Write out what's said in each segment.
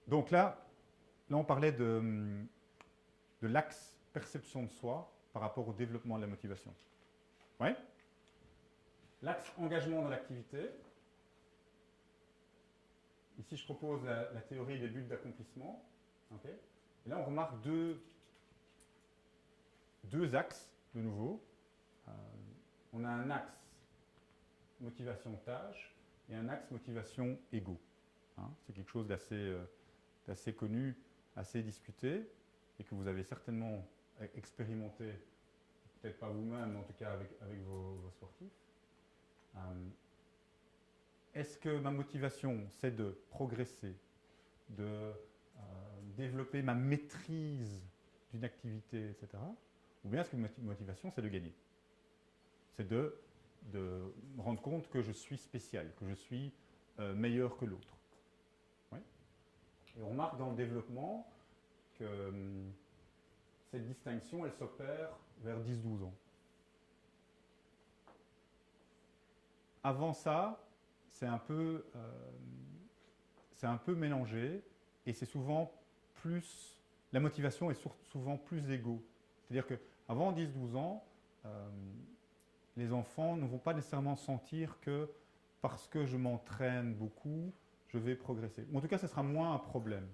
Donc là, on parlait de l'axe perception de soi par rapport au développement de la motivation. Oui. L'axe engagement dans l'activité. Ici, je propose la théorie des buts d'accomplissement. Okay. Et là, on remarque deux axes, de nouveau. On a un axe motivation tâche et un axe motivation ego. Hein, c'est quelque chose d'assez connu, assez discuté, et que vous avez certainement expérimenté, peut-être pas vous-même, mais en tout cas avec vos sportifs. Est-ce que ma motivation, c'est de progresser, de développer ma maîtrise d'une activité, etc. Ou bien est-ce que ma motivation, c'est de gagner? C'est de me rendre compte que je suis spécial, que je suis meilleur que l'autre. Ouais. Et on remarque dans le développement que cette distinction, elle s'opère vers 10-12 ans. Avant ça, c'est un peu mélangé et c'est souvent plus. La motivation est souvent plus égaux. C'est-à-dire qu'avant 10-12 ans, les enfants ne vont pas nécessairement sentir que parce que je m'entraîne beaucoup, je vais progresser. En tout cas, ce sera moins un problème.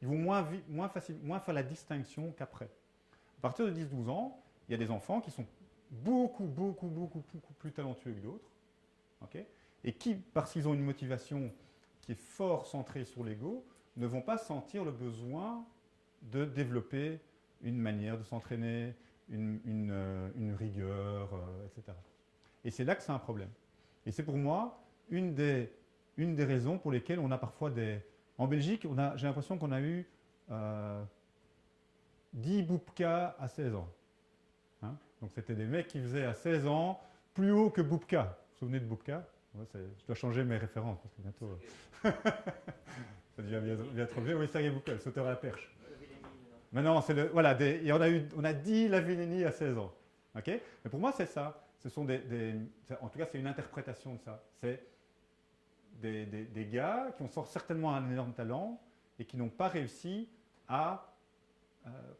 Ils vont moins faire la distinction qu'après. À partir de 10-12 ans, il y a des enfants qui sont beaucoup plus talentueux que d'autres. Okay, et qui, parce qu'ils ont une motivation qui est fort centrée sur l'ego, ne vont pas sentir le besoin de développer une manière de s'entraîner, une rigueur, etc. Et c'est là que c'est un problème. Et c'est pour moi une des raisons pour lesquelles on a parfois des... En Belgique, j'ai l'impression qu'on a eu 10 Boubka à 16 ans. Hein, donc c'était des mecs qui faisaient à 16 ans plus haut que Boubka. Vous vous souvenez de Boubka? Ouais, je dois changer mes références parce que bientôt... ça devient bien trop vieux. Oui, Sergei Boubka, le sauteur à la perche. Maintenant, c'est voilà, on a dit Lavillenie à 16 ans. Okay, mais pour moi, c'est ça. Ce sont en tout cas, c'est une interprétation de ça. C'est des gars qui ont certainement un énorme talent et qui n'ont pas réussi à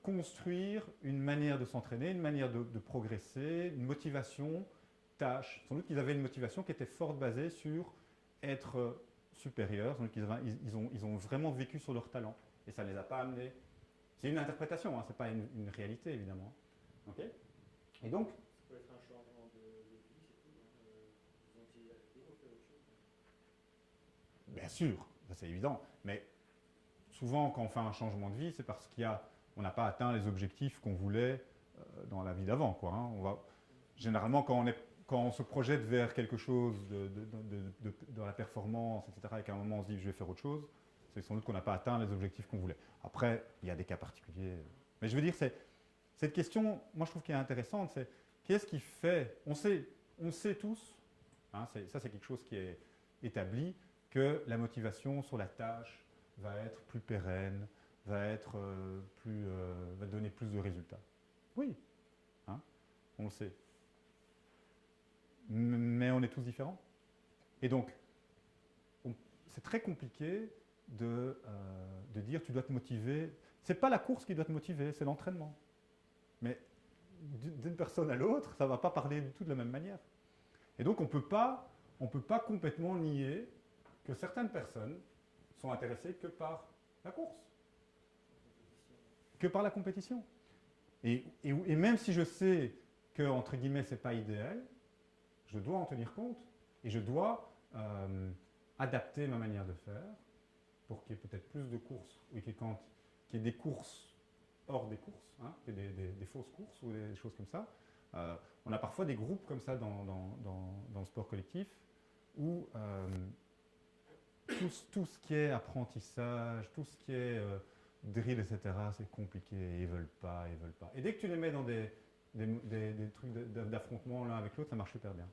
construire une manière de s'entraîner, une manière de progresser, une motivation, tâche. Sans doute qu'ils avaient une motivation qui était forte basée sur être supérieur. Sans doute ils ont vraiment vécu sur leur talent et ça ne les a pas amenés. C'est une interprétation, hein, ce n'est pas une réalité évidemment. Okay, et donc, ça peut être un changement de vie, c'est tout. Vous utilisez la vidéo, faire autre chose. Bien sûr, ça c'est évident. Mais souvent, quand on fait un changement de vie, c'est parce qu'on n'a pas atteint les objectifs qu'on voulait dans la vie d'avant. Quoi, hein. Généralement, quand on se projette vers quelque chose de la performance, etc., et qu'à un moment on se dit je vais faire autre chose, c'est sans doute qu'on n'a pas atteint les objectifs qu'on voulait. Après, il y a des cas particuliers. Mais je veux dire, cette question, moi je trouve qu'elle est intéressante, c'est qu'est-ce qui fait, on sait tous, hein, ça c'est quelque chose qui est établi, que la motivation sur la tâche va être plus pérenne, va donner plus de résultats. Oui, hein, on le sait. Mais on est tous différents. Et donc, c'est très compliqué de dire tu dois te motiver. Ce n'est pas la course qui doit te motiver, c'est l'entraînement. Mais d'une personne à l'autre, ça ne va pas parler du tout de la même manière. Et donc, on ne peut pas complètement nier que certaines personnes sont intéressées que par la course, que par la compétition. Et même si je sais que, entre guillemets, ce n'est pas idéal, je dois en tenir compte et je dois adapter ma manière de faire pour qu'il y ait peut-être plus de courses, ou qu'il y ait des courses hors des courses, hein, qu'il y ait des fausses courses ou des choses comme ça. On a parfois des groupes comme ça dans le sport collectif où tout ce qui est apprentissage, tout ce qui est drill, etc., c'est compliqué, ils ne veulent pas. Et dès que tu les mets dans des trucs d'affrontement l'un avec l'autre, ça marche super bien.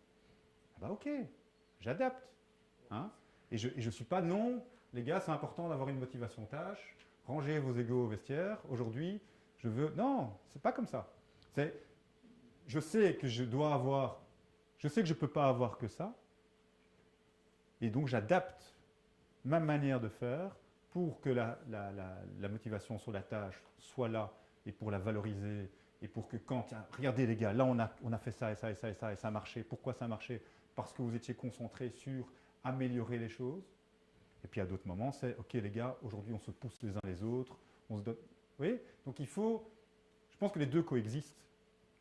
Ah bah ok, j'adapte. Hein, et je ne suis pas non, les gars, c'est important d'avoir une motivation tâche, rangez vos égos au vestiaire, aujourd'hui, je veux... Non, c'est pas comme ça. Je sais que je ne peux pas avoir que ça, et donc j'adapte ma manière de faire pour que la motivation sur la tâche soit là et pour la valoriser et pour que quand, tiens, regardez les gars, là on a fait ça et ça et ça et ça et ça a marché. Pourquoi ça a marché? Parce que vous étiez concentrés sur améliorer les choses. Et puis à d'autres moments, c'est ok les gars, aujourd'hui on se pousse les uns les autres, on se donne. Vous voyez? Donc il faut, je pense que les deux coexistent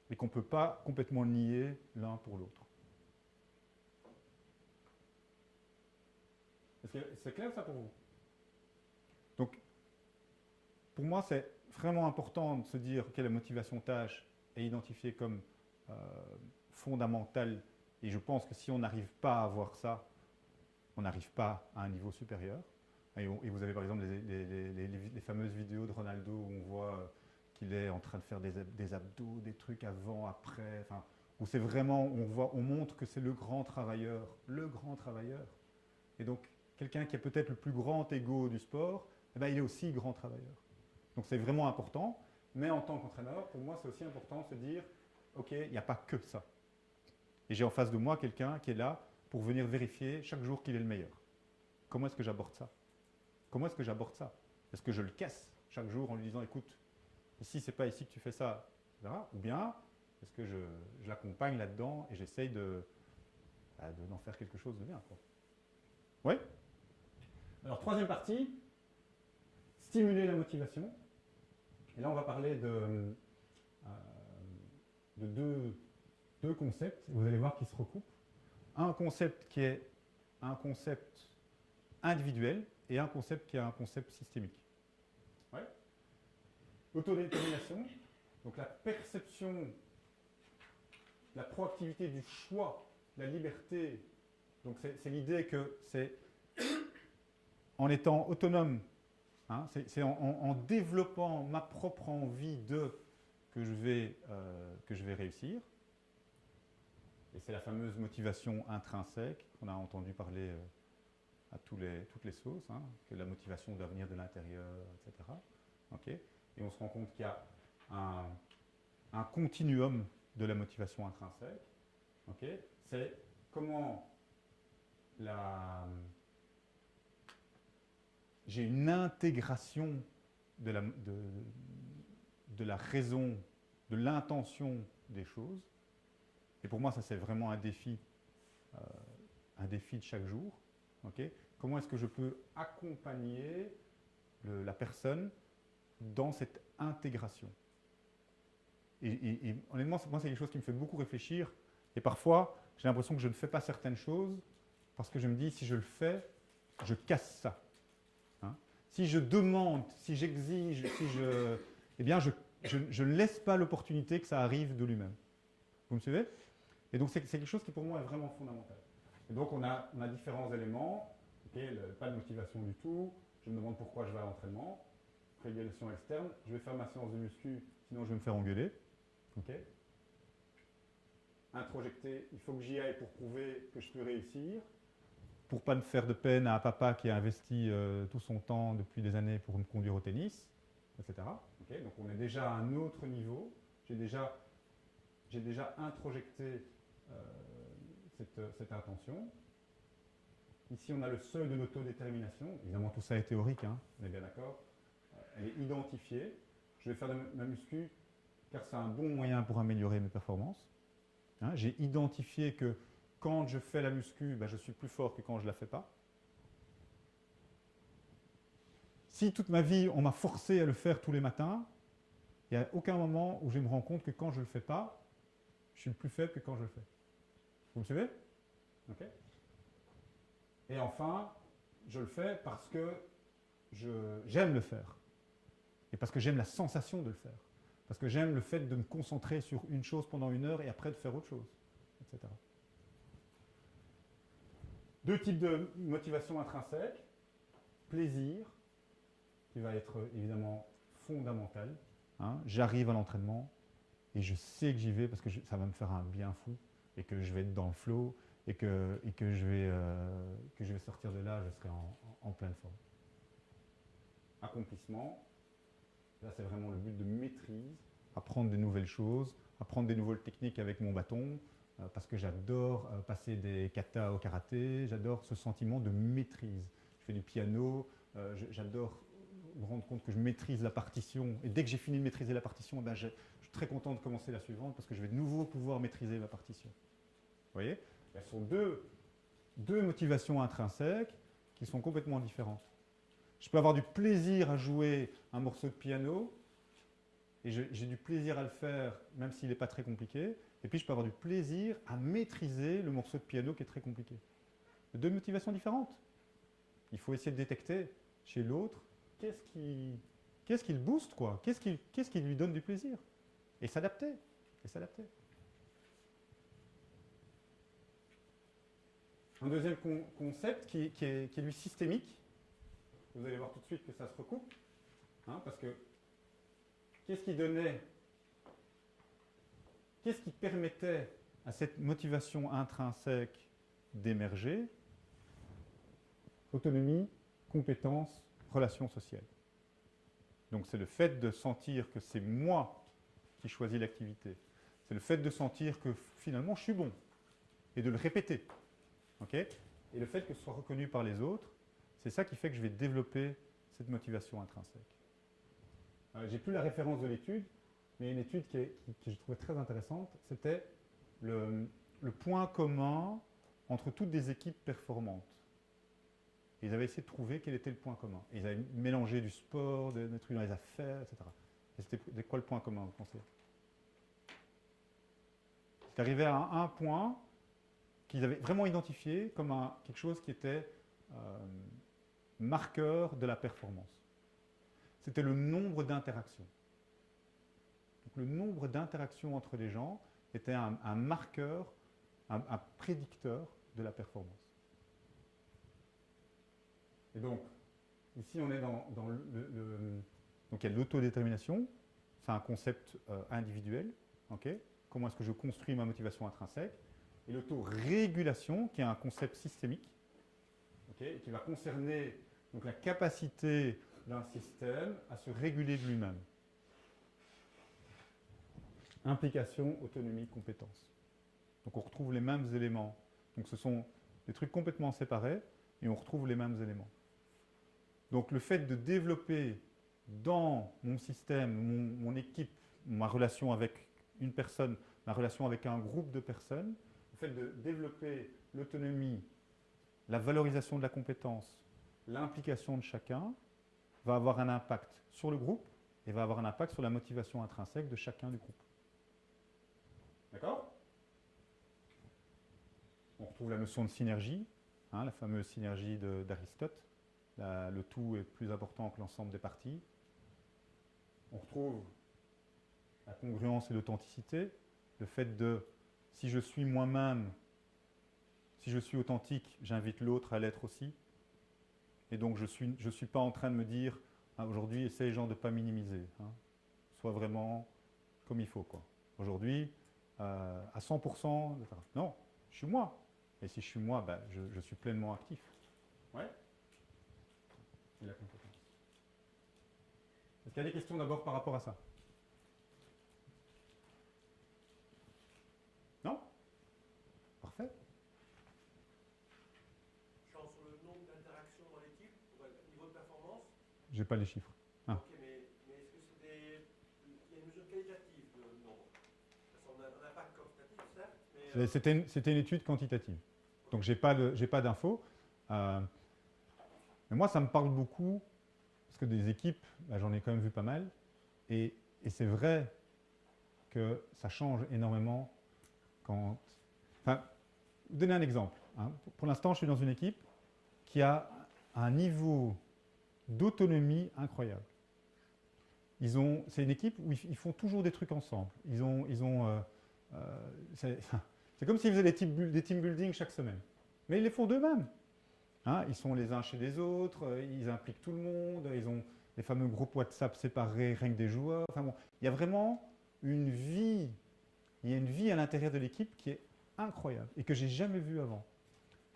et qu'on ne peut pas complètement nier l'un pour l'autre. C'est clair ça pour vous? Donc, pour moi, c'est vraiment important de se dire que la motivation tâche est identifiée comme fondamentale. Et je pense que si on n'arrive pas à avoir ça, on n'arrive pas à un niveau supérieur. Et vous avez par exemple les fameuses vidéos de Ronaldo où on voit qu'il est en train de faire des abdos, des trucs avant, après, enfin, où c'est vraiment, on montre que c'est le grand travailleur. Et donc, quelqu'un qui a peut-être le plus grand ego du sport, eh ben, il est aussi grand travailleur. Donc c'est vraiment important, mais en tant qu'entraîneur, pour moi, c'est aussi important de se dire, ok, il n'y a pas que ça. Et j'ai en face de moi quelqu'un qui est là pour venir vérifier chaque jour qu'il est le meilleur. Comment est-ce que j'aborde ça? Est-ce que je le casse chaque jour en lui disant, écoute, ici, c'est pas ici que tu fais ça, etc. Ou bien, est-ce que je l'accompagne là-dedans et j'essaye d'en faire quelque chose de bien, quoi. Oui? Alors, troisième partie, stimuler la motivation. Et là, on va parler de deux concepts, vous allez voir qu'ils se recoupent. Un concept qui est un concept individuel et un concept qui est un concept systémique. Ouais. Autodétermination, donc la perception, la proactivité du choix, la liberté. Donc c'est l'idée que c'est en étant autonome, hein, c'est en développant ma propre envie que je vais réussir. Et c'est la fameuse motivation intrinsèque qu'on a entendu parler à toutes les sauces, hein, que la motivation doit venir de l'intérieur, etc. Okay. Et on se rend compte qu'il y a un continuum de la motivation intrinsèque. Okay. C'est comment j'ai une intégration de la raison, de l'intention des choses. Et pour moi, ça c'est vraiment un défi de chaque jour. Okay. Comment est-ce que je peux accompagner la personne dans cette intégration? Et honnêtement, moi c'est quelque chose qui me fait beaucoup réfléchir. Et parfois, j'ai l'impression que je ne fais pas certaines choses parce que je me dis, si je le fais, je casse ça. Hein? Si je demande, si j'exige, eh bien je ne laisse pas l'opportunité que ça arrive de lui-même. Vous me suivez? Et donc c'est quelque chose qui pour moi est vraiment fondamental. Et donc on a différents éléments. Okay, pas de motivation du tout. Je me demande pourquoi je vais à l'entraînement. Régulation externe. Je vais faire ma séance de muscu, sinon je vais me faire engueuler. Okay. Introjecté. Il faut que j'y aille pour prouver que je peux réussir. Pour ne pas me faire de peine à un papa qui a investi tout son temps depuis des années pour me conduire au tennis, etc. Okay, donc on est déjà à un autre niveau. J'ai déjà introjecté cette intention. Ici, on a le seuil de l'autodétermination. Évidemment, tout ça est théorique, hein, on est bien d'accord. Elle est identifiée. Je vais faire de ma muscu car c'est un bon moyen pour améliorer mes performances. Hein, j'ai identifié que quand je fais la muscu, ben, je suis plus fort que quand je ne la fais pas. Si toute ma vie, on m'a forcé à le faire tous les matins, il n'y a aucun moment où je me rends compte que quand je ne le fais pas, je suis plus faible que quand je le fais. Vous me suivez? Okay. Et enfin, je le fais parce que j'aime le faire. Et parce que j'aime la sensation de le faire. Parce que j'aime le fait de me concentrer sur une chose pendant 1 heure et après de faire autre chose, etc. Deux types de motivation intrinsèque. Plaisir, qui va être évidemment fondamental. Hein. J'arrive à l'entraînement et je sais que j'y vais parce que ça va me faire un bien fou et que je vais être dans le flow et que je vais sortir de là, je serai en pleine forme. Accomplissement, là c'est vraiment le but de maîtrise, apprendre des nouvelles choses, apprendre des nouvelles techniques avec mon bâton, parce que j'adore passer des katas au karaté, j'adore ce sentiment de maîtrise. Je fais du piano, J'adore me rendre compte que je maîtrise la partition. Et dès que j'ai fini de maîtriser la partition, ben, je suis très content de commencer la suivante parce que je vais de nouveau pouvoir maîtriser la partition. Vous voyez? Ce sont deux motivations intrinsèques qui sont complètement différentes. Je peux avoir du plaisir à jouer un morceau de piano, et j'ai du plaisir à le faire, même s'il n'est pas très compliqué, et puis je peux avoir du plaisir à maîtriser le morceau de piano qui est très compliqué. Deux motivations différentes. Il faut essayer de détecter chez l'autre qu'est-ce qui le booste, quoi, qu'est-ce qui lui donne du plaisir, et s'adapter. Un deuxième concept qui est lui systémique. Vous allez voir tout de suite que ça se recoupe, hein, parce que qu'est-ce qui permettait à cette motivation intrinsèque d'émerger? Autonomie, compétence, relations sociales. Donc c'est le fait de sentir que c'est moi qui choisis l'activité. C'est le fait de sentir que finalement je suis bon et de le répéter. Okay? Et le fait que ce soit reconnu par les autres, c'est ça qui fait que je vais développer cette motivation intrinsèque. J'ai plus la référence de l'étude, mais une étude que je trouvais très intéressante, c'était le point commun entre toutes des équipes performantes. Et ils avaient essayé de trouver quel était le point commun. Et ils avaient mélangé du sport, des trucs dans les affaires, etc. Et c'était quoi le point commun, vous pensez? C'est arrivé à un point qu'ils avaient vraiment identifié comme quelque chose qui était marqueur de la performance. C'était le nombre d'interactions. Donc, le nombre d'interactions entre les gens était un marqueur, un prédicteur de la performance. Et donc, ici, on est donc il y a l'autodétermination, c'est un concept individuel. Okay? Comment est-ce que je construis ma motivation intrinsèque? Et l'autorégulation, qui est un concept systémique, okay, qui va concerner donc, la capacité d'un système à se réguler de lui-même. Implication, autonomie, compétence. Donc on retrouve les mêmes éléments. Donc ce sont des trucs complètement séparés, et on retrouve les mêmes éléments. Donc le fait de développer dans mon système, mon équipe, ma relation avec une personne, ma relation avec un groupe de personnes, le fait de développer l'autonomie, la valorisation de la compétence, l'implication de chacun, va avoir un impact sur le groupe et va avoir un impact sur la motivation intrinsèque de chacun du groupe. D'accord? On retrouve la notion de synergie, hein, la fameuse synergie d'Aristote. Le tout est plus important que l'ensemble des parties. On retrouve la congruence et l'authenticité, le fait de, si je suis moi-même, si je suis authentique, j'invite l'autre à l'être aussi. Et donc je suis pas en train de me dire, ah, aujourd'hui, essaye genre de ne pas minimiser. Hein. Sois vraiment comme il faut, quoi. Aujourd'hui, à 100%, etc. Non, je suis moi. Et si je suis moi, ben, je suis pleinement actif. Ouais. Et la compétence. Est-ce qu'il y a des questions d'abord par rapport à ça? Non? Parfait. Genre sur le nombre d'interactions dans l'équipe, au niveau de performance. Je n'ai pas les chiffres. Ah. Ok, mais est-ce que c'est il y a une mesure qualitative de nombre? On n'a pas de quantitatif, certes, mais... C'était une étude quantitative. Donc, je n'ai pas d'infos. Mais moi, ça me parle beaucoup, parce que des équipes, bah, j'en ai quand même vu pas mal. Et c'est vrai que ça change énormément quand... Enfin, vous donner un exemple. Hein. Pour l'instant, je suis dans une équipe qui a un niveau d'autonomie incroyable. C'est une équipe où ils font toujours des trucs ensemble. C'est comme s'ils faisaient des team building chaque semaine. Mais ils les font d'eux-mêmes. Hein, ils sont les uns chez les autres, ils impliquent tout le monde, ils ont les fameux groupes WhatsApp séparés, rien que des joueurs. Enfin bon, il y a vraiment une vie, il y a une vie à l'intérieur de l'équipe qui est incroyable et que j'ai jamais vue avant.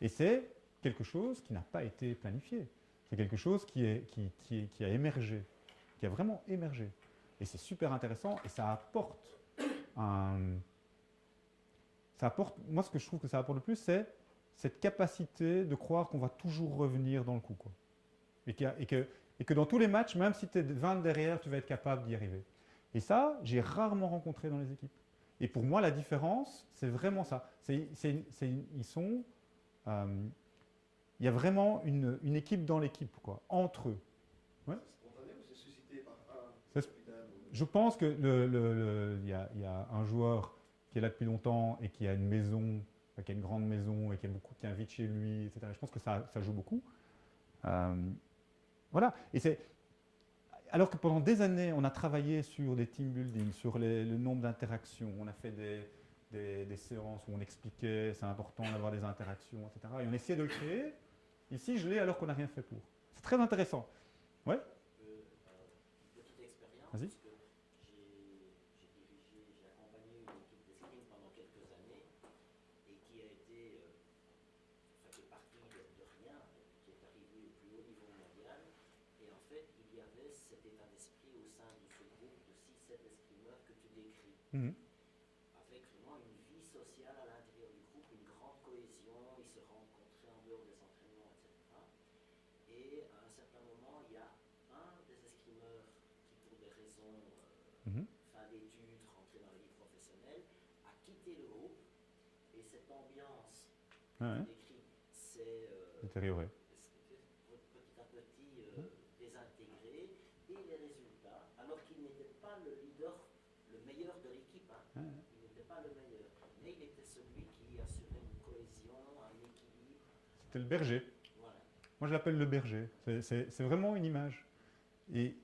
Et c'est quelque chose qui n'a pas été planifié. C'est quelque chose qui a émergé, qui a vraiment émergé. Et c'est super intéressant et ça apporte moi ce que je trouve que ça apporte le plus, c'est cette capacité de croire qu'on va toujours revenir dans le coup, quoi. Et que dans tous les matchs, même si tu es 20 derrière, tu vas être capable d'y arriver. Et ça, j'ai rarement rencontré dans les équipes. Et pour moi, la différence, c'est vraiment ça. Ils sont... il y a vraiment une équipe dans l'équipe, quoi, entre eux. Ouais. C'est spontané ou c'est suscité par un capitaine Je pense que y a un joueur qui est là depuis longtemps et qui a une maison, enfin, qui a une grande maison et qui invite chez lui, etc. Je pense que ça joue beaucoup. Voilà. Alors que pendant des années, on a travaillé sur des team building, sur le nombre d'interactions. On a fait des séances où on expliquait, c'est important d'avoir des interactions, etc. Et on essayait de le créer. Ici, je l'ai alors qu'on n'a rien fait pour. C'est très intéressant. Ouais. Petite expérience, Vas-y. parce que j'ai accompagné une équipe d'escrime pendant quelques années et qui a été, enfin, qui est partie de rien, qui est arrivée au plus haut niveau mondial. Et en fait, il y avait cet état d'esprit au sein de ce groupe de 6-7 escrimeurs que tu décris. Mhm. Avec vraiment une vie sociale à l'intérieur du groupe, une grande cohésion, ils se rencontraient en dehors des entraînements, etc. Et à un certain moment, il y a un des escrimeurs qui, pour des raisons Mhm. fin d'études, rentrée dans la vie professionnelle, a quitté le groupe. Et cette ambiance Ouais. décrite, c'est Détérioré. petit à petit désintégré. Et les résultats, alors qu'il n'était pas le leader, le meilleur de l'équipe, hein, Ouais. il n'était pas le meilleur, mais il était celui qui assurait une cohésion, un équilibre. C'était le berger. Voilà. Moi, je l'appelle le berger. C'est vraiment une image. Et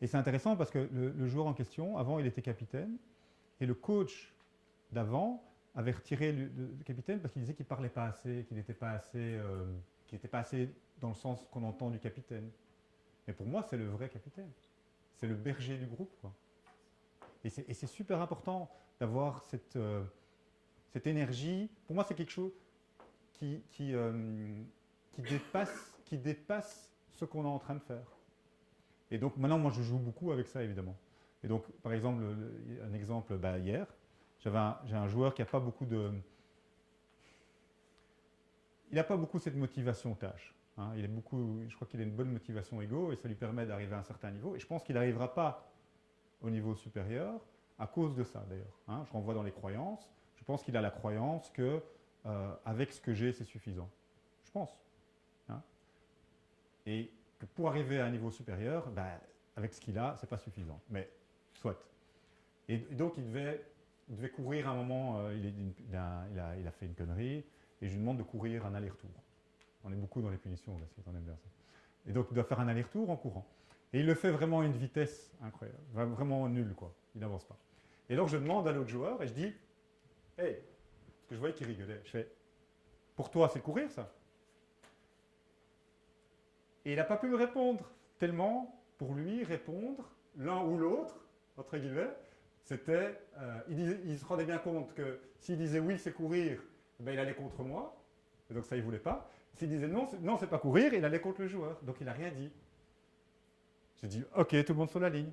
c'est intéressant parce que le joueur en question, avant, il était capitaine. Et le coach d'avant avait retiré le capitaine parce qu'il disait qu'il ne parlait pas assez, qu'il n'était pas assez dans le sens qu'on entend du capitaine. Mais pour moi, c'est le vrai capitaine. C'est le berger du groupe, quoi. Et c'est super important d'avoir cette énergie. Pour moi, c'est quelque chose qui dépasse ce qu'on est en train de faire. Et donc maintenant, moi, je joue beaucoup avec ça, évidemment. Et donc, par exemple, un exemple, hier, j'ai un joueur qui n'a pas beaucoup il n'a pas beaucoup cette motivation tâche. Hein. Je crois qu'il a une bonne motivation égo et ça lui permet d'arriver à un certain niveau. Et je pense qu'il n'arrivera pas au niveau supérieur à cause de ça, d'ailleurs. Hein. Je renvoie dans les croyances. Je pense qu'il a la croyance que avec ce que j'ai, c'est suffisant. Je pense. Hein. Et que pour arriver à un niveau supérieur, avec ce qu'il a, c'est pas suffisant. Mais soit. Et donc il devait courir à un moment, il a fait une connerie, et je lui demande de courir un aller-retour. On est beaucoup dans les punitions, là, si on aime bien ça. Et donc il doit faire un aller-retour en courant. Et il le fait vraiment à une vitesse incroyable, vraiment nulle, quoi. Il n'avance pas. Et donc je demande à l'autre joueur, et je dis, hey, parce que je voyais qu'il rigolait, je fais, pour toi c'est courir ça? Et il n'a pas pu me répondre, tellement, pour lui, répondre, l'un ou l'autre, entre guillemets, c'était, il se rendait bien compte que s'il disait oui, c'est courir, il allait contre moi, et donc ça, il ne voulait pas. S'il disait non, c'est pas courir, il allait contre le joueur, donc il n'a rien dit. J'ai dit, ok, tout le monde sur la ligne.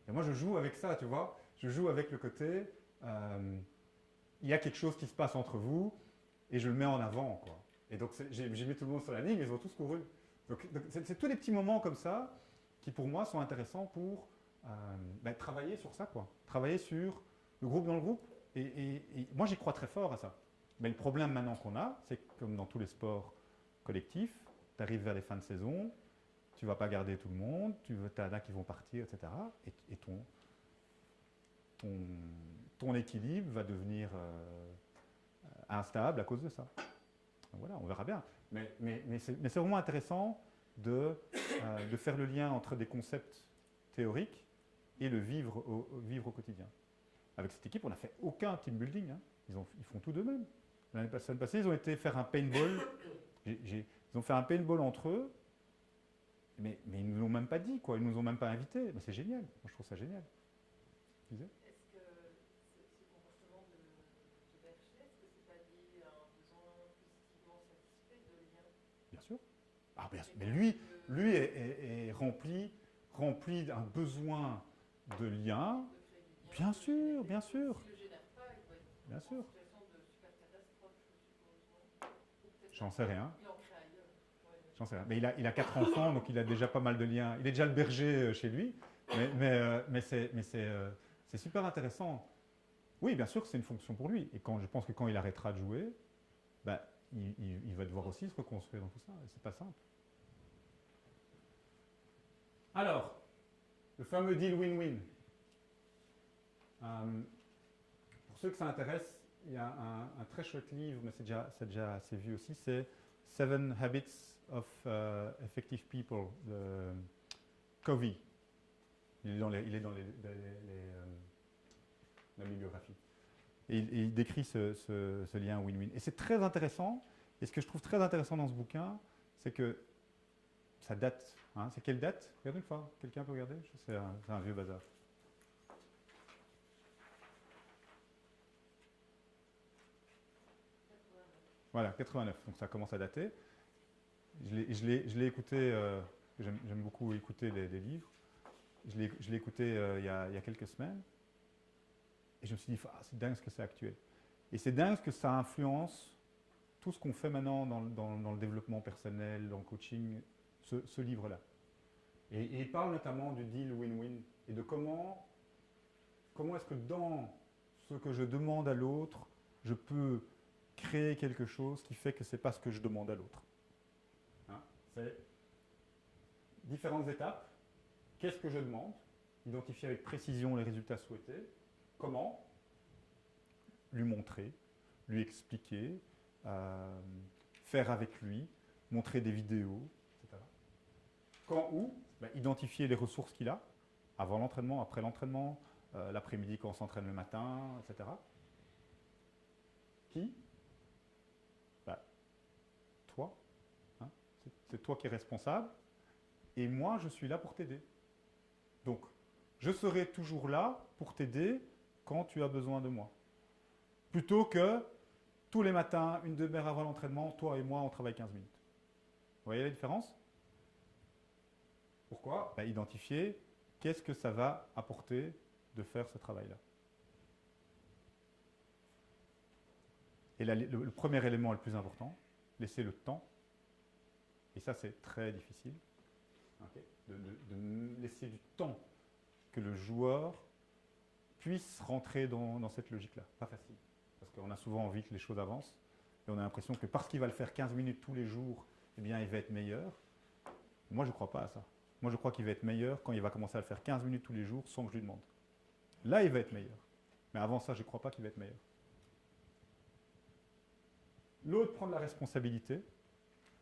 Et moi, je joue avec ça, tu vois, je joue avec le côté, il y a quelque chose qui se passe entre vous, et je le mets en avant, quoi. Et donc, j'ai mis tout le monde sur la ligne, ils ont tous couru. Donc c'est tous les petits moments comme ça qui, pour moi, sont intéressants pour travailler sur ça, quoi. Travailler sur le groupe dans le groupe. Et moi, j'y crois très fort à ça. Mais le problème maintenant qu'on a, c'est que comme dans tous les sports collectifs, tu arrives vers les fins de saison, tu ne vas pas garder tout le monde, tu as là qui vont partir, etc. Et ton équilibre va devenir instable à cause de ça. Donc voilà, on verra bien. Mais c'est vraiment intéressant de faire le lien entre des concepts théoriques et le vivre au quotidien. Avec cette équipe, on n'a fait aucun team building. Hein. Ils font tout d'eux-mêmes. L'année passée, ils ont été faire un paintball. Ils ont fait un paintball entre eux, mais ils ne nous l'ont même pas dit, quoi. Ils ne nous ont même pas invités. Mais c'est génial. Moi, je trouve ça génial. Tu disais ? Est-ce que ce comportement de berger, est-ce que c'est pas lié à un besoin positivement satisfait de lien? Bien sûr. Ah, bien sûr. Mais lui est rempli d'un besoin de lien. Bien sûr, bien sûr. S'il ne le génère pas, il doit être Bien sûr. en situation de super catastrophe, je suppose. J'en sais rien. Il en crée ailleurs. Ouais, j'en sais rien. Mais il a 4 enfants, donc il a déjà pas mal de liens. Il est déjà le berger chez lui, mais c'est super intéressant. Oui, bien sûr que c'est une fonction pour lui. Et je pense que quand il arrêtera de jouer, bah, il va devoir aussi se reconstruire dans tout ça. Et c'est pas simple. Alors, le fameux deal win-win. Pour ceux que ça intéresse, il y a un très chouette livre, mais c'est déjà assez vieux aussi, c'est Seven Habits of Effective People de Covey. Il est dans la bibliographie. Et il décrit ce lien win-win. Et c'est très intéressant. Et ce que je trouve très intéressant dans ce bouquin, c'est que ça date. Hein. C'est quelle date? Regardez une fois. Quelqu'un peut regarder? C'est un vieux bazar. Voilà, 89. Donc ça commence à dater. Je l'ai écouté. J'aime beaucoup écouter des livres. Je l'ai écouté il y a quelques semaines. Et je me suis dit, ah, c'est dingue ce que c'est actuel. Et c'est dingue ce que ça influence tout ce qu'on fait maintenant dans le développement personnel, dans le coaching, ce livre-là. Et il parle notamment du deal win-win et de comment est-ce que dans ce que je demande à l'autre, je peux créer quelque chose qui fait que ce n'est pas ce que je demande à l'autre. Hein, c'est différentes étapes. Qu'est-ce que je demande? Identifier avec précision les résultats souhaités. Comment? Lui montrer, lui expliquer, faire avec lui, montrer des vidéos, etc. Quand, où? Ben, identifier les ressources qu'il a, avant l'entraînement, après l'entraînement, l'après-midi quand on s'entraîne le matin, etc. Qui? Ben, toi. Hein, c'est toi qui es responsable. Et moi, je suis là pour t'aider. Donc, je serai toujours là pour t'aider quand tu as besoin de moi. Plutôt que tous les matins, une demi-heure avant l'entraînement, toi et moi, on travaille 15 minutes. Vous voyez la différence? Pourquoi? Ben, identifier qu'est-ce que ça va apporter de faire ce travail-là. Et le premier élément le plus important, laisser le temps. Et ça, c'est très difficile. Okay. De laisser du temps que le joueur puisse rentrer dans cette logique-là. Pas facile. Parce qu'on a souvent envie que les choses avancent. Et on a l'impression que parce qu'il va le faire 15 minutes tous les jours, eh bien, il va être meilleur. Moi, je ne crois pas à ça. Moi, je crois qu'il va être meilleur quand il va commencer à le faire 15 minutes tous les jours sans que je lui demande. Là, il va être meilleur. Mais avant ça, je ne crois pas qu'il va être meilleur. L'autre prend de la responsabilité.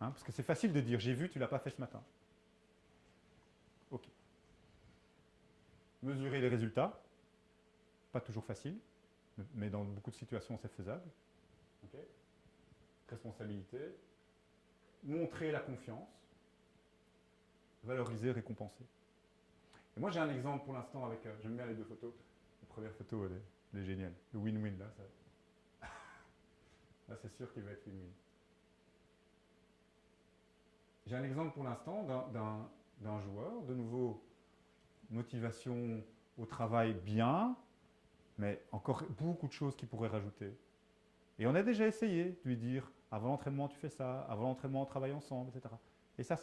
Hein, parce que c'est facile de dire, j'ai vu, tu ne l'as pas fait ce matin. Ok. Mesurer les résultats. Pas toujours facile, mais dans beaucoup de situations, c'est faisable. Okay. Responsabilité. Montrer la confiance. Valoriser, récompenser. Et moi, j'ai un exemple pour l'instant avec... j'aime bien les deux photos. La première photo, elle est géniale. Le win-win, là, ça... là, c'est sûr qu'il va être win-win. J'ai un exemple pour l'instant d'un joueur. De nouveau, motivation au travail bien, mais encore beaucoup de choses qu'il pourrait rajouter. Et on a déjà essayé de lui dire, avant l'entraînement, tu fais ça, avant l'entraînement, on travaille ensemble, etc. Et ça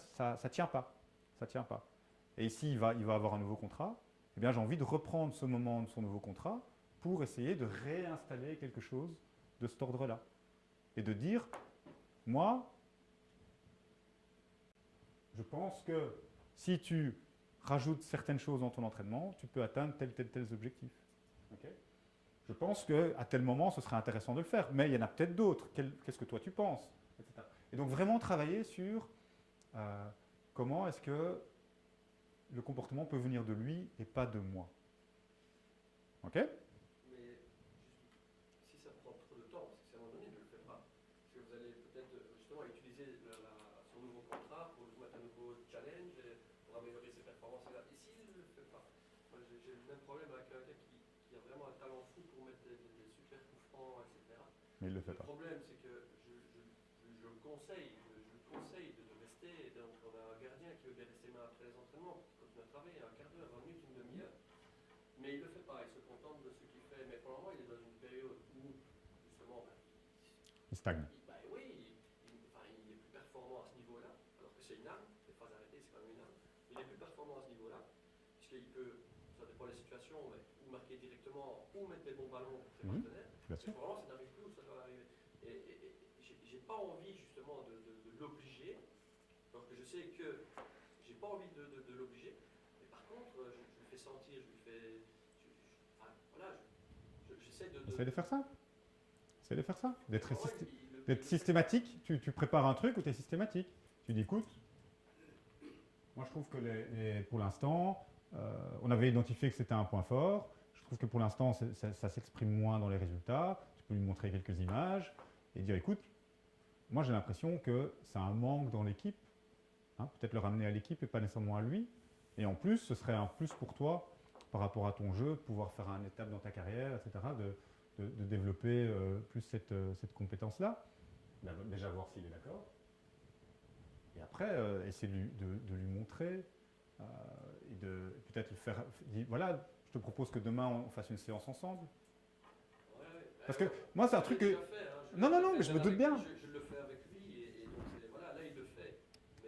tient pas. Ça tient pas. Et ici, il va avoir un nouveau contrat. Eh bien, j'ai envie de reprendre ce moment de son nouveau contrat pour essayer de réinstaller quelque chose de cet ordre-là. Et de dire, moi, je pense que si tu rajoutes certaines choses dans ton entraînement, tu peux atteindre tels objectifs. Okay? Je pense qu'à tel moment, ce serait intéressant de le faire, mais il y en a peut-être d'autres. Qu'est-ce que toi tu penses, etc. Et donc vraiment travailler sur comment est-ce que le comportement peut venir de lui et pas de moi. Ok? Mais si ça prend trop de temps, parce que si à un moment donné, il ne le fait pas, parce que vous allez peut-être justement utiliser son nouveau contrat pour lui mettre un nouveau challenge et pour améliorer ses performances. Et s'il ne le fait pas, moi j'ai le même problème avec quelqu'un qui a vraiment un talent fou pour mettre des super coups francs, etc. Mais il ne le fait Le pas. problème, c'est que je le conseille, de rester. Donc, on a un gardien qui veut bien rester main après les entraînements, qui continue à travailler un quart d'heure, 20 minutes, une demi-heure. Mais il ne le fait pas, il se contente de ce qu'il fait. Mais pour le moment, il est dans une période où, justement, Il stagne. oui, il est plus performant à ce niveau-là. Alors que si puisqu'il peut, ça dépend des situations, mais, ou marquer directement, ou mettre des bons ballons pour ses Mhm. partenaires. Bien sûr. Vraiment, ça n'arrive plus où ça doit arriver. Et j'ai pas envie justement de l'obliger, alors que je sais que j'ai pas envie de l'obliger, mais par contre, je lui fais sentir, je lui fais. Enfin, voilà, j'essaie de. Essaye de faire ça. Essaye de faire ça. D'être Vraiment, d'être systématique. Tu prépares un truc où tu es systématique. Tu dis, écoute, moi je trouve que pour l'instant, on avait identifié que c'était un point fort. Je trouve que pour l'instant, ça s'exprime moins dans les résultats. Tu peux lui montrer quelques images et dire, écoute, moi j'ai l'impression que c'est un manque dans l'équipe. Hein, peut-être le ramener à l'équipe et pas nécessairement à lui. Et en plus, ce serait un plus pour toi par rapport à ton jeu, de pouvoir faire un étape dans ta carrière, etc., de développer plus cette compétence-là. Déjà voir s'il est d'accord. Et après, essayer de lui montrer et de peut-être le faire. Voilà, je te propose que demain on fasse une séance ensemble. Parce que moi, c'est un truc que. Non, mais je me doute bien. Je le fais avec lui et donc voilà, là il le fait.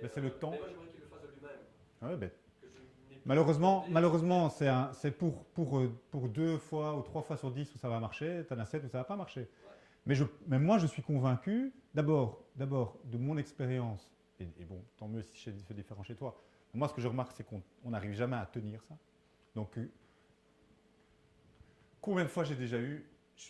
Mais c'est le temps. Mais moi j'aimerais qu'il le fasse de lui-même. Ouais, ben, Que je n'ai plus malheureusement, c'est pour 2 fois ou 3 fois sur 10 où ça va marcher, tu en as 7 où ça ne va pas marcher. Mais moi, je suis convaincu, d'abord, de mon expérience, et bon, tant mieux si c'est différent chez toi. Moi, ce que je remarque, c'est qu'on n'arrive jamais à tenir ça. Donc, combien de fois j'ai déjà eu,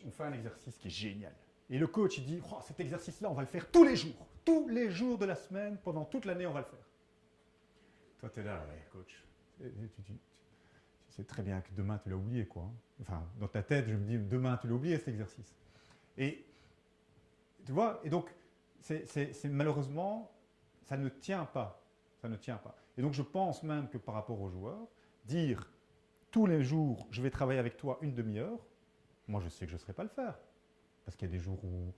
on fait un exercice qui est génial. Et le coach, il dit, oh, cet exercice-là, on va le faire tous les jours de la semaine, pendant toute l'année, on va le faire. Toi, tu es là, ouais, coach. Tu sais très bien que demain, tu l'as oublié, quoi. Enfin, dans ta tête, je me dis, demain, tu l'as oublié, cet exercice. Et, tu vois, et donc, c'est malheureusement, ça ne tient pas. Ça ne tient pas. Et donc, je pense même que par rapport aux joueurs, dire, tous les jours, je vais travailler avec toi une demi-heure, moi, je sais que je ne saurais pas le faire. Parce qu'il y a des jours où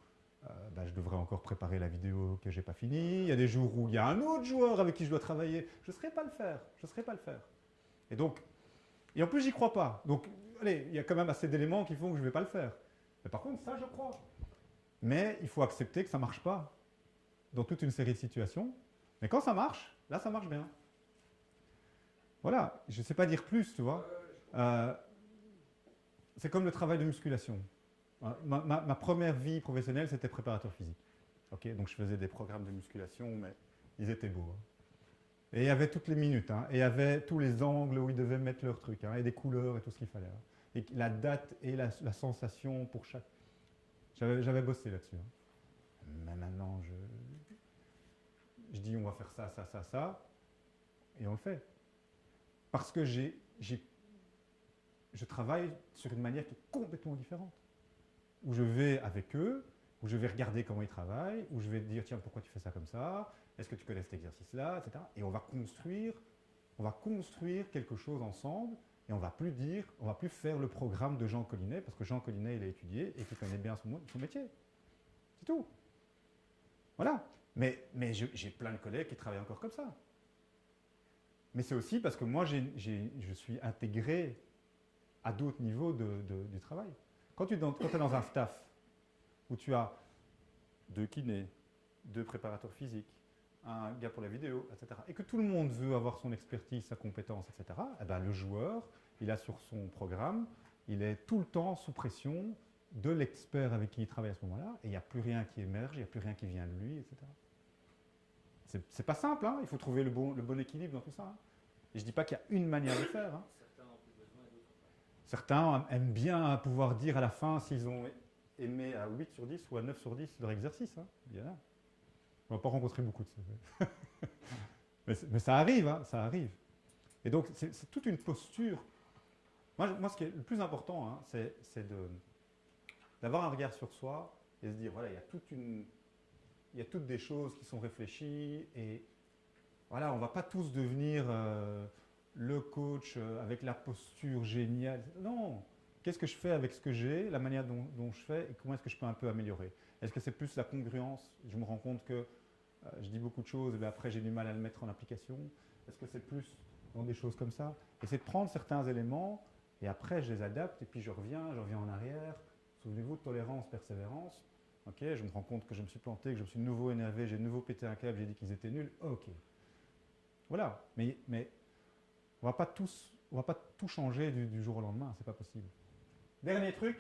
je devrais encore préparer la vidéo que je n'ai pas finie. Il y a des jours où il y a un autre joueur avec qui je dois travailler. Je ne saurais pas le faire. Je ne saurais pas le faire. Et donc, et en plus, j'y crois pas. Donc, allez, il y a quand même assez d'éléments qui font que je ne vais pas le faire. Mais par contre, ça, je crois. Mais il faut accepter que ça ne marche pas dans toute une série de situations. Mais quand ça marche, là, ça marche bien. Voilà, je ne sais pas dire plus, tu vois. C'est comme le travail de musculation. Ma première vie professionnelle, c'était préparateur physique. Okay, donc je faisais des programmes de musculation, mais ils étaient beaux. Hein. Et il y avait toutes les minutes, hein, et il y avait tous les angles où ils devaient mettre leur truc, hein, et des couleurs et tout ce qu'il fallait. Hein. Et la date et la sensation pour chaque... J'avais bossé là-dessus. Hein. Mais maintenant, je dis on va faire ça, ça, ça, ça, et on le fait. Parce que je travaille sur une manière qui est complètement différente. Où je vais avec eux, où je vais regarder comment ils travaillent, où je vais dire tiens pourquoi tu fais ça comme ça, est-ce que tu connais cet exercice-là, etc. Et on va construire quelque chose ensemble et on va plus faire le programme de Jean Collinet parce que Jean Collinet il a étudié et qu'il connaît bien son métier. C'est tout. Voilà. Mais j'ai plein de collègues qui travaillent encore comme ça. Mais c'est aussi parce que moi je suis intégré à d'autres niveaux du travail. Quand tu es dans un staff où tu as 2 kinés, 2 préparateurs physiques, un gars pour la vidéo, etc., et que tout le monde veut avoir son expertise, sa compétence, etc., eh ben, le joueur, il a sur son programme, il est tout le temps sous pression de l'expert avec qui il travaille à ce moment-là, et il n'y a plus rien qui émerge, il n'y a plus rien qui vient de lui, etc. C'est pas simple, hein, il faut trouver le bon équilibre dans tout ça. Hein. Et je ne dis pas qu'il y a une manière de faire. Hein. Certains aiment bien pouvoir dire à la fin s'ils ont aimé à 8 sur 10 ou à 9 sur 10 leur exercice. Hein. Bien. On n'a pas rencontré beaucoup de ça. mais ça arrive, hein, ça arrive. Et donc, c'est toute une posture. Moi, ce qui est le plus important, hein, c'est d'avoir un regard sur soi et se dire, voilà, il y a toutes des choses qui sont réfléchies et voilà, on ne va pas tous devenir... le coach avec la posture géniale. Non, qu'est-ce que je fais avec ce que j'ai, la manière dont je fais et comment est-ce que je peux un peu améliorer? Est-ce que c'est plus la congruence? Je me rends compte que je dis beaucoup de choses mais après j'ai du mal à le mettre en application. Est-ce que c'est plus dans des choses comme ça? Et c'est de prendre certains éléments et après je les adapte et puis je reviens en arrière. Souvenez-vous de tolérance, persévérance. Ok, je me rends compte que je me suis planté, que je me suis de nouveau énervé, j'ai de nouveau pété un câble, j'ai dit qu'ils étaient nuls. Ok. Voilà, mais on va pas tous va pas tout changer du jour au lendemain, c'est pas possible. Dernier truc,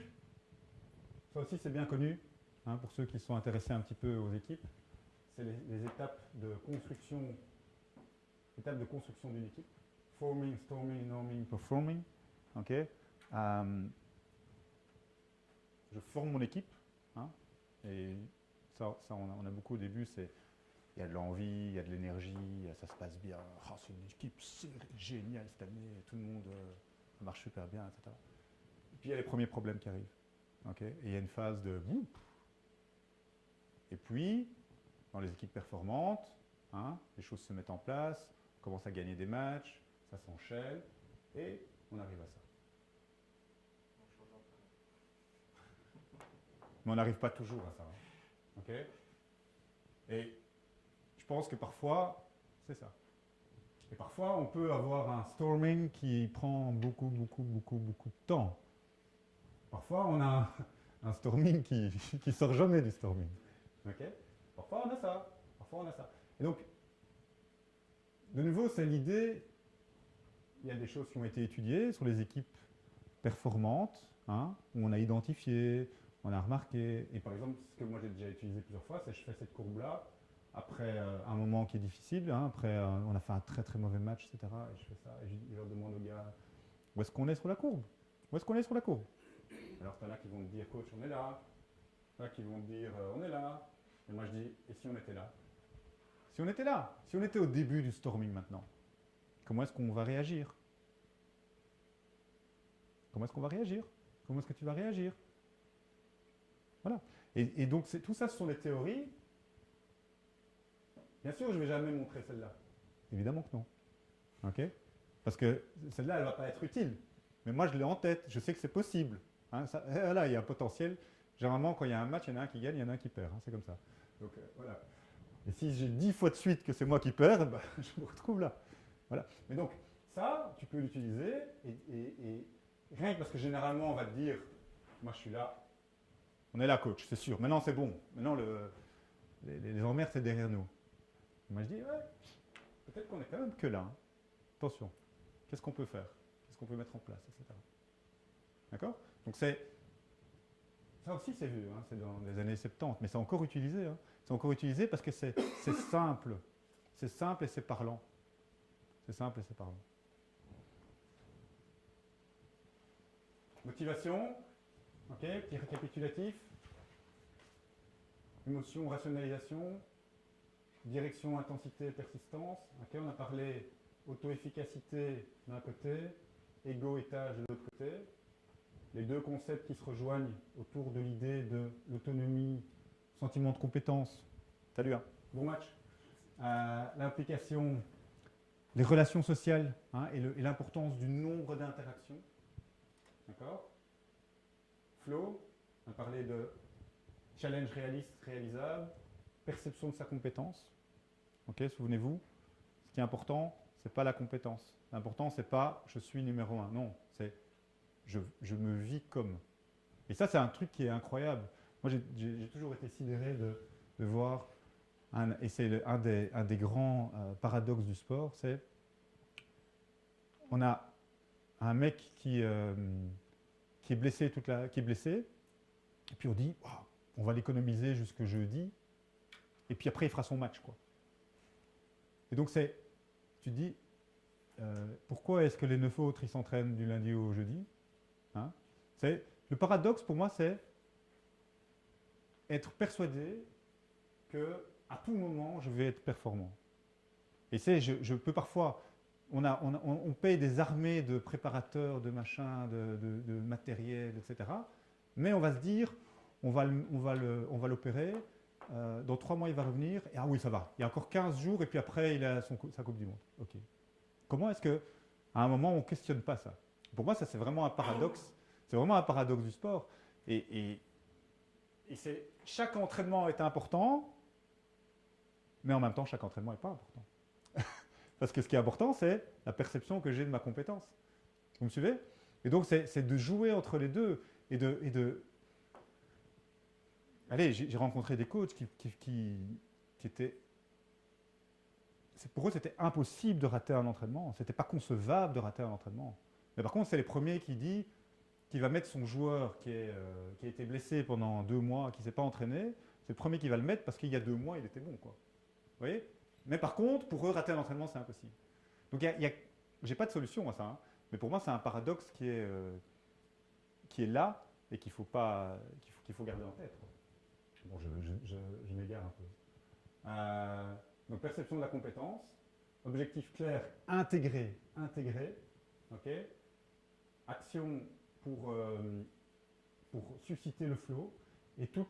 ça aussi c'est bien connu, hein, pour ceux qui sont intéressés un petit peu aux équipes, c'est les étapes de construction d'une équipe. Forming, storming, norming, performing. Ok. Je forme mon équipe, hein, et ça on a beaucoup au début, il y a de l'envie, il y a de l'énergie, ça se passe bien, oh, c'est une équipe géniale cette année, tout le monde ça marche super bien, etc. Et puis il y a les premiers problèmes qui arrivent. Okay, et il y a une phase de boum. Et puis, dans les équipes performantes, hein, les choses se mettent en place, on commence à gagner des matchs, ça s'enchaîne, et on arrive à ça. Mais on n'arrive pas toujours à ça. Hein. Okay, et je pense que parfois, c'est ça. Et parfois, on peut avoir un storming qui prend beaucoup de temps. Parfois, on a un storming qui sort jamais du storming. Okay, parfois, on a ça. Et donc, de nouveau, c'est l'idée. Il y a des choses qui ont été étudiées sur les équipes performantes, hein, où on a identifié, on a remarqué. Et par exemple, ce que moi j'ai déjà utilisé plusieurs fois, c'est que je fais cette courbe-là après un moment qui est difficile, hein, après on a fait un très très mauvais match, etc. Et je fais ça, et je leur demande aux gars, où est-ce qu'on est sur la courbe? Où est-ce qu'on est sur la courbe? Alors, tu en as qui vont te dire, coach, on est là. Tu en as qui vont te dire, on est là. Et moi, je dis, et si on était là? Si on était là, si on était au début du storming maintenant, comment est-ce qu'on va réagir? Comment est-ce qu'on va réagir? Comment est-ce que tu vas réagir? Voilà. Et donc, tout ça, ce sont des théories. Bien sûr, je ne vais jamais montrer celle-là. Évidemment que non. Ok? Parce que celle-là, elle ne va pas être utile. Mais moi, je l'ai en tête. Je sais que c'est possible. Hein, là, il y a un potentiel. Généralement, quand il y a un match, il y en a un qui gagne, il y en a un qui perd. Hein, c'est comme ça. Donc, voilà. Et si j'ai 10 fois de suite que c'est moi qui perds, bah, je me retrouve là. Voilà. Mais donc, ça, tu peux l'utiliser. Et rien que parce que généralement, on va te dire, moi, je suis là. On est là, coach, c'est sûr. Maintenant, c'est bon. Maintenant, les emmerdes, c'est derrière nous. Et moi, je dis, ouais, peut-être qu'on est quand même que là. Hein. Attention. Qu'est-ce qu'on peut faire? Qu'est-ce qu'on peut mettre en place, etc. D'accord? Donc, ça aussi, c'est vieux. Hein, c'est dans les années 70. Mais c'est encore utilisé. Hein. C'est encore utilisé parce que c'est simple. C'est simple et c'est parlant. C'est simple et c'est parlant. Motivation. Ok, petit récapitulatif. Émotion, rationalisation. Direction, intensité, persistance. Okay, on a parlé auto-efficacité d'un côté, égo-étage de l'autre côté. Les deux concepts qui se rejoignent autour de l'idée de l'autonomie, sentiment de compétence. Salut, hein. Bon match. L'implication, les relations sociales, hein, et l'importance du nombre d'interactions. D'accord? Flow, on a parlé de challenge réaliste, réalisable, perception de sa compétence. Ok, souvenez-vous, ce qui est important, ce n'est pas la compétence. L'important, ce n'est pas je suis numéro 1. Non, c'est je me vis comme. Et ça, c'est un truc qui est incroyable. Moi, j'ai toujours été sidéré de voir, et c'est un des grands paradoxes du sport, c'est on a un mec qui est blessé, et puis on dit, oh, on va l'économiser jusqu'au jeudi, et puis après, il fera son match, quoi. Et donc, tu te dis, pourquoi est-ce que les 9 autres, ils s'entraînent du lundi au jeudi, hein? Le paradoxe, pour moi, c'est être persuadé qu'à tout moment, je vais être performant. Et je peux parfois, on paye des armées de préparateurs, de machins, de matériel, etc. Mais on va se dire, on va l'opérer, dans 3 mois, il va revenir, et ah oui, ça va. Il y a encore 15 jours, et puis après, il a sa Coupe du Monde. Ok. Comment est-ce qu'à un moment, on ne questionne pas ça? Pour moi, ça, c'est vraiment un paradoxe. C'est vraiment un paradoxe du sport. Et chaque entraînement est important, mais en même temps, chaque entraînement n'est pas important. Parce que ce qui est important, c'est la perception que j'ai de ma compétence. Vous me suivez? Et donc, c'est de jouer entre les deux et de... Allez, j'ai rencontré des coachs qui étaient... pour eux, c'était impossible de rater un entraînement. C'était pas concevable de rater un entraînement. Mais par contre, c'est les premiers qui va mettre son joueur qui a été blessé pendant 2 mois, qui ne s'est pas entraîné. C'est le premier qui va le mettre parce qu'il y a 2 mois, il était bon, quoi. Vous voyez? Mais par contre, pour eux, rater un entraînement, c'est impossible. Donc, j'ai pas de solution à ça. Hein. Mais pour moi, c'est un paradoxe qui est là et qu'il faut garder en tête. Quoi. Bon, je m'égare un peu. Donc, perception de la compétence, objectif clair, intégré. Ok. Action pour susciter le flow et tout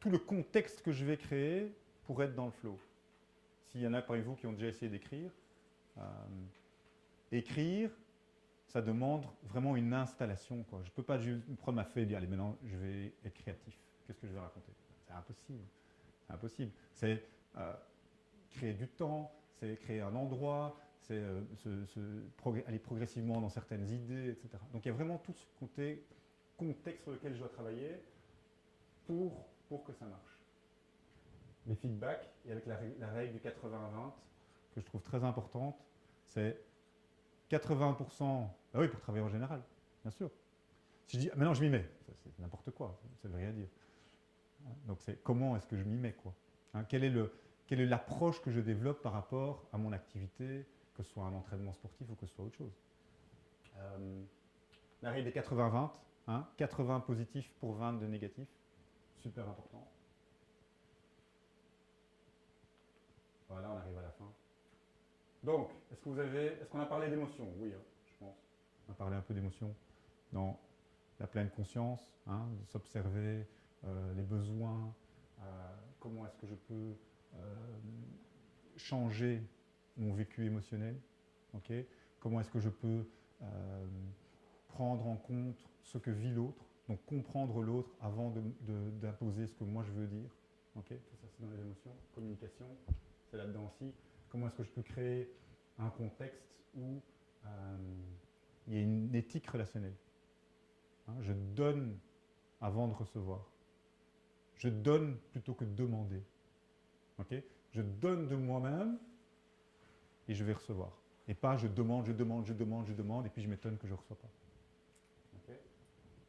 le contexte que je vais créer pour être dans le flow. S'il y en a parmi vous qui ont déjà essayé d'écrire, écrire, ça demande vraiment une installation. Quoi. Je ne peux pas juste prendre ma feuille et dire, allez, maintenant, je vais être créatif. Qu'est-ce que je vais raconter? C'est impossible. C'est impossible. C'est créer du temps, c'est créer un endroit, c'est aller progressivement dans certaines idées, etc. Donc, il y a vraiment tout ce contexte sur lequel je dois travailler pour que ça marche. Les feedbacks, et avec la règle du 80-20, que je trouve très importante, c'est 80%, bah oui, pour travailler en général, bien sûr. Si je dis, maintenant je m'y mets, c'est n'importe quoi, ça ne veut rien dire. Donc c'est comment est-ce que je m'y mets, quoi. Hein, quelle est l'approche que je développe par rapport à mon activité, que ce soit un entraînement sportif ou que ce soit autre chose. La règle des 80-20, hein, 80 positifs pour 20 de négatifs, super important. Voilà, on arrive à la fin. Donc, est-ce qu'on a parlé d'émotions? Oui, hein, je pense. On a parlé un peu d'émotions dans la pleine conscience, hein, s'observer, les besoins, comment est-ce que je peux changer mon vécu émotionnel, okay? Comment est-ce que je peux prendre en compte ce que vit l'autre, donc comprendre l'autre avant d'imposer ce que moi je veux dire. Okay? Tout ça, c'est dans les émotions. Communication, c'est là-dedans aussi. Comment est-ce que je peux créer un contexte où il y a une éthique relationnelle, hein, je donne avant de recevoir. Je donne plutôt que de demander. Okay? Je donne de moi-même et je vais recevoir. Et pas je demande, et puis je m'étonne que je ne reçois pas. Okay?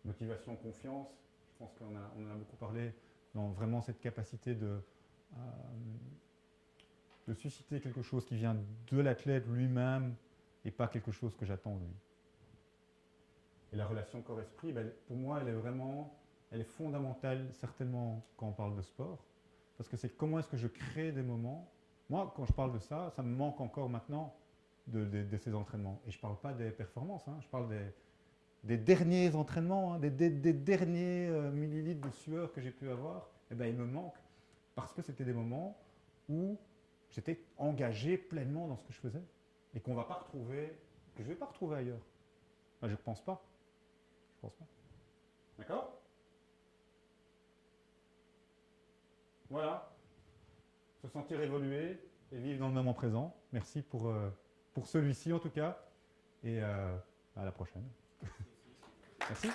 Motivation, confiance, je pense qu'on en a beaucoup parlé, dans vraiment cette capacité de susciter quelque chose qui vient de l'athlète lui-même et pas quelque chose que j'attends de lui. Et la relation corps-esprit, ben, pour moi, elle est fondamentale, certainement, quand on parle de sport, parce que c'est comment est-ce que je crée des moments. Moi, quand je parle de ça, ça me manque encore maintenant de ces entraînements. Et je ne parle pas des performances, hein, je parle des derniers entraînements, hein, des derniers millilitres de sueur que j'ai pu avoir. Eh ben, il me manque parce que c'était des moments où j'étais engagé pleinement dans ce que je faisais et qu'on va pas retrouver, que je ne vais pas retrouver ailleurs. Ben, je ne pense pas. Je pense pas. D'accord? Voilà. Se sentir évoluer et vivre dans le moment présent. Merci pour celui-ci en tout cas. Et à la prochaine. Merci.